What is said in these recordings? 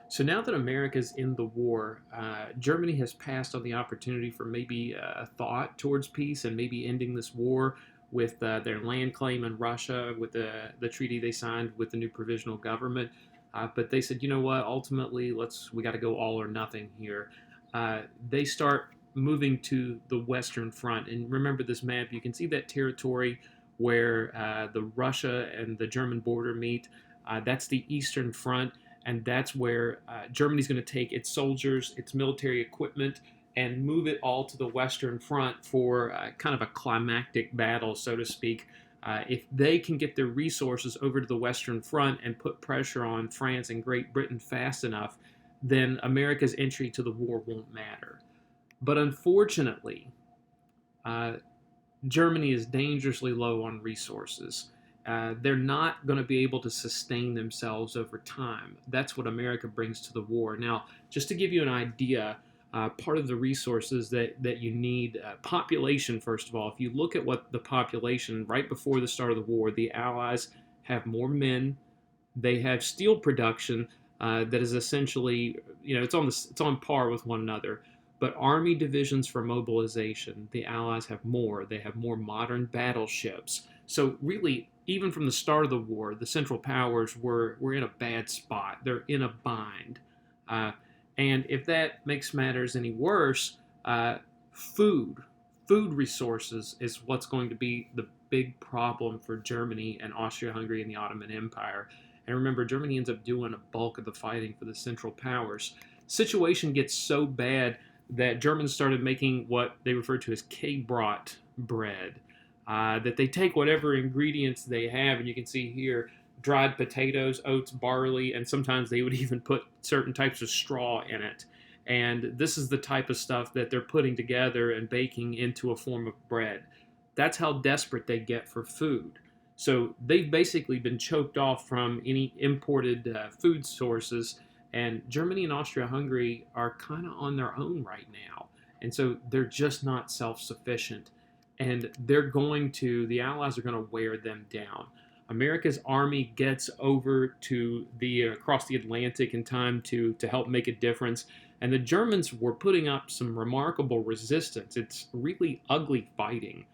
So now that America's in the war, Germany has passed on the opportunity for maybe a thought towards peace and maybe ending this war with their land claim in Russia with the treaty they signed with the new provisional government. But they said, you know what? Ultimately, we got to go all or nothing here. They start moving to the Western Front, and remember this map. You can see that territory where the Russia and the German border meet. That's the Eastern Front, and that's where Germany's going to take its soldiers, its military equipment, and move it all to the Western Front for kind of a climactic battle, so to speak. If they can get their resources over to the Western Front and put pressure on France and Great Britain fast enough, then America's entry to the war won't matter. But unfortunately, uh, Germany is dangerously low on resources. They're not going to be able to sustain themselves over time. That's what America brings to the war. Now, just to give you an idea, part of the resources that you need, population, first of all, if you look at what the population right before the start of the war, the Allies have more men, they have steel production that is essentially, it's on par with one another. But army divisions for mobilization, the Allies have more. They have more modern battleships. So really, even from the start of the war, the Central Powers were in a bad spot. They're in a bind. Uh, and if that makes matters any worse, food, food resources is what's going to be the big problem for Germany and Austria-Hungary and the Ottoman Empire. And remember, Germany ends up doing a bulk of the fighting for the Central Powers. Situation gets so bad that Germans started making what they refer to as K-brat bread. That they take whatever ingredients they have, and you can see here dried potatoes, oats, barley, and sometimes they would even put certain types of straw in it. And this is the type of stuff that they're putting together and baking into a form of bread. That's how desperate they get for food. So they've basically been choked off from any imported food sources, and Germany and Austria-Hungary are kind of on their own right now. And so they're just not self-sufficient. And the Allies are going to wear them down. America's army gets over to across the Atlantic in time to help make a difference. And the Germans were putting up some remarkable resistance. It's really ugly fighting.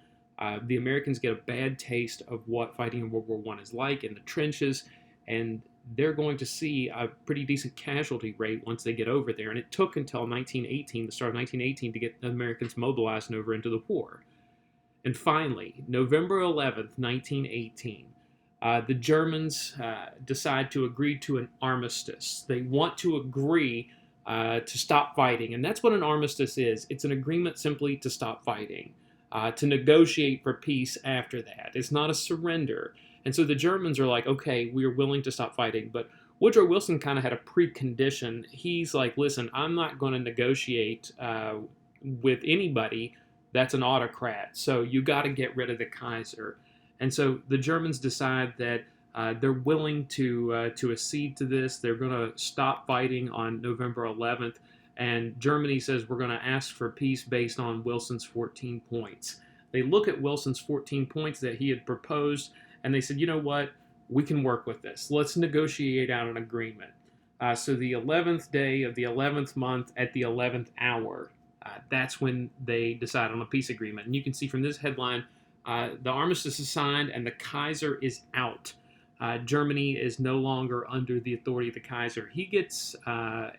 The Americans get a bad taste of what fighting in World War I is like in the trenches, and they're going to see a pretty decent casualty rate once they get over there. And it took until 1918, the start of 1918, to get the Americans mobilized and over into the war. And finally, November 11th, 1918, the Germans decide to agree to an armistice. They want to agree to stop fighting. And that's what an armistice is. It's an agreement simply to stop fighting, to negotiate for peace after that. It's not a surrender. And so the Germans are like, okay, we are willing to stop fighting. But Woodrow Wilson kind of had a precondition. He's like, listen, I'm not going to negotiate with anybody that's an autocrat. So you got to get rid of the Kaiser. And so the Germans decide that they're willing to accede to this. They're going to stop fighting on November 11th. And Germany says, we're going to ask for peace based on Wilson's 14 points. They look at Wilson's 14 points that he had proposed, and they said, you know what? We can work with this. Let's negotiate out an agreement. So the 11th day of the 11th month at the 11th hour, that's when they decide on a peace agreement. And you can see from this headline, the armistice is signed and the Kaiser is out. Germany is no longer under the authority of the Kaiser. He gets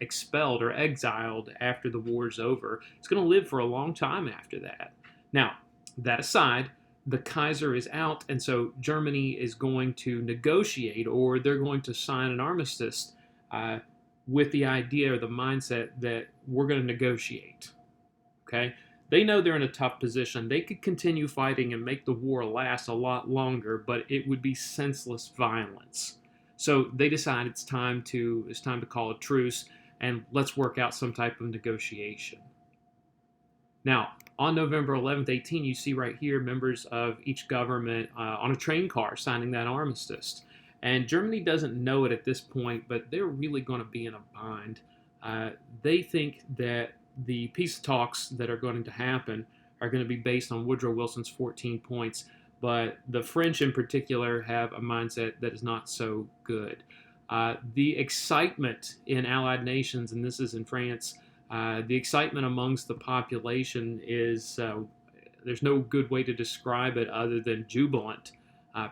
expelled or exiled after the war's over. He's going to live for a long time after that. Now, that aside, the Kaiser is out, and so Germany is going to negotiate, or they're going to sign an armistice with the idea or the mindset that we're going to negotiate. Okay? They know they're in a tough position. They could continue fighting and make the war last a lot longer, but it would be senseless violence. So they decide it's time to call a truce and let's work out some type of negotiation. Now, on November 11th, 18, you see right here members of each government on a train car signing that armistice. And Germany doesn't know it at this point, but they're really going to be in a bind. They think that the peace talks that are going to happen are going to be based on Woodrow Wilson's 14 points, but the French in particular have a mindset that is not so good. The excitement in Allied nations, and this is in France, the excitement amongst the population is there's no good way to describe it other than jubilant.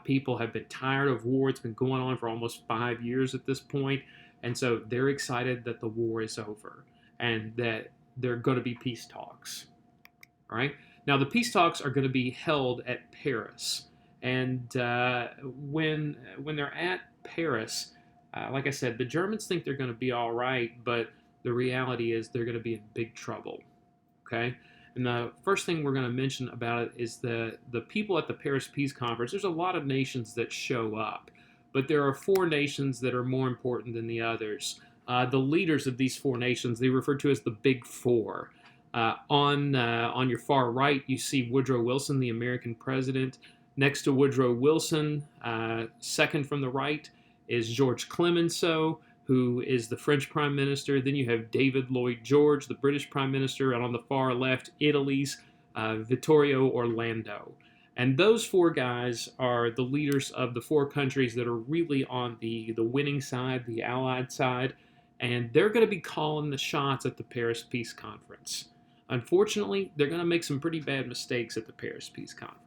People have been tired of war. It's been going on for almost 5 years at this point, and so they're excited that the war is over and that there are going to be peace talks. All right. Now the peace talks are going to be held at Paris, and when they're at Paris, like I said, the Germans think they're going to be all right, but the reality is they're going to be in big trouble. Okay. And the first thing we're going to mention about it is the people at the Paris Peace Conference. There's a lot of nations that show up, but there are four nations that are more important than the others. The leaders of these four nations, they refer to as the Big Four. On your far right, you see Woodrow Wilson, the American president. Next to Woodrow Wilson, second from the right, is George Clemenceau, who is the French prime minister. Then you have David Lloyd George, the British prime minister, and on the far left, Italy's Vittorio Orlando. And those four guys are the leaders of the four countries that are really on the winning side, the Allied side, and they're going to be calling the shots at the Paris Peace Conference. Unfortunately, they're going to make some pretty bad mistakes at the Paris Peace Conference.